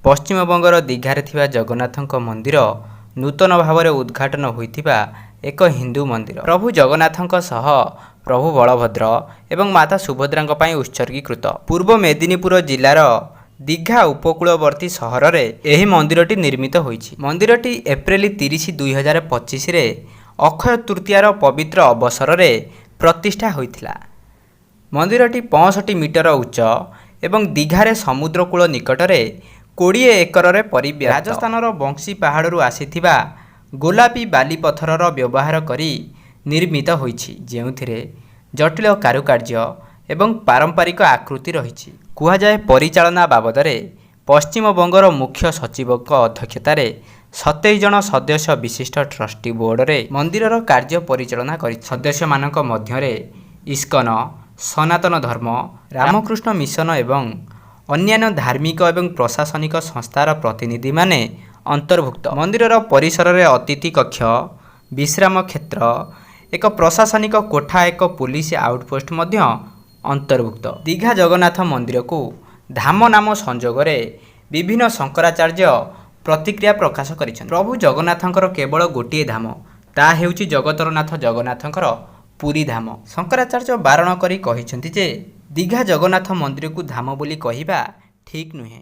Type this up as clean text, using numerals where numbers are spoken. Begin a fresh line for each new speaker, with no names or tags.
ପଶ୍ଚିମବଙ୍ଗର ଦୀଘାରେ ଥିବା ଜଗନ୍ନାଥଙ୍କ ମନ୍ଦିର ନୂତନ ଭାବରେ ଉଦ୍ଘାଟନ ହୋଇଥିବା ଏକ ହିନ୍ଦୁ ମନ୍ଦିର। ପ୍ରଭୁ ଜଗନ୍ନାଥଙ୍କ ସହ ପ୍ରଭୁ ବଳଭଦ୍ର ଏବଂ ମାତା ସୁଭଦ୍ରାଙ୍କ ପାଇଁ ଉତ୍ସର୍ଗୀକୃତ। ପୂର୍ବ ମେଦିନୀପୁର ଜିଲ୍ଲାର ଦୀଘା ଉପକୂଳବର୍ତ୍ତୀ ସହରରେ ଏହି ମନ୍ଦିରଟି ନିର୍ମିତ ହୋଇଛି। ମନ୍ଦିରଟି ଏପ୍ରିଲ 30, 2025ରେ ଅକ୍ଷୟ ତୃତୀୟାର ପବିତ୍ର ଅବସରରେ ପ୍ରତିଷ୍ଠା ହୋଇଥିଲା। ମନ୍ଦିରଟି 65 ମିଟର ଉଚ୍ଚ ଏବଂ ଦୀଘାରେ ସମୁଦ୍ରକୂଳ ନିକଟରେ 20 ଏକରରେ ପରିବ୍ୟାପ୍ତ। ରାଜସ୍ଥାନର ବଂଶୀ ପାହାଡ଼ରୁ ଆସିଥିବା ଗୋଲାପୀ ବାଲି ପଥରର ବ୍ୟବହାର କରି ନିର୍ମିତ ହୋଇଛି, ଯେଉଁଥିରେ ଜଟିଳ କାରୁକାର୍ଯ୍ୟ ଏବଂ ପାରମ୍ପରିକ ଆକୃତି ରହିଛି। କୁହାଯାଏ, ପରିଚାଳନା ବାବଦରେ ପଶ୍ଚିମବଙ୍ଗର ମୁଖ୍ୟ ସଚିବଙ୍କ ଅଧ୍ୟକ୍ଷତାରେ 27 ଜଣ ସଦସ୍ୟ ବିଶିଷ୍ଟ ଟ୍ରଷ୍ଟି ବୋର୍ଡରେ ମନ୍ଦିରର କାର୍ଯ୍ୟ ପରିଚାଳନା କରିଛି। ସଦସ୍ୟମାନଙ୍କ ମଧ୍ୟରେ ଇସ୍କନ, ସନାତନ ଧର୍ମ, ରାମକୃଷ୍ଣ ମିଶନ ଏବଂ ଅନ୍ୟାନ୍ୟ ଧାର୍ମିକ ଏବଂ ପ୍ରଶାସନିକ ସଂସ୍ଥାର ପ୍ରତିନିଧିମାନେ ଅନ୍ତର୍ଭୁକ୍ତ। ମନ୍ଦିରର ପରିସରରେ ଅତିଥି କକ୍ଷ, ବିଶ୍ରାମ କ୍ଷେତ୍ର, ଏକ ପ୍ରଶାସନିକ କୋଠା, ଏକ ପୋଲିସ ଆଉଟପୋଷ୍ଟ ମଧ୍ୟ ଅନ୍ତର୍ଭୁକ୍ତ। ଦୀଘା ଜଗନ୍ନାଥ ମନ୍ଦିରକୁ ଧାମ ନାମ ସଂଯୋଗରେ ବିଭିନ୍ନ ଶଙ୍କରାଚାର୍ଯ୍ୟ ପ୍ରତିକ୍ରିୟା ପ୍ରକାଶ କରିଛନ୍ତି। ପ୍ରଭୁ ଜଗନ୍ନାଥଙ୍କର କେବଳ ଗୋଟିଏ ଧାମ, ତାହା ହେଉଛି ଜଗତର ନାଥ ଜଗନ୍ନାଥଙ୍କର ପୁରୀ ଧାମ। ଶଙ୍କରାଚାର୍ଯ୍ୟ ବାରଣ କରି କହିଛନ୍ତି ଯେ ଦୀଘା ଜଗନ୍ନାଥ ମନ୍ଦିରକୁ ଧାମ ବୋଲି କହିବା ଠିକ୍ ନୁହେଁ।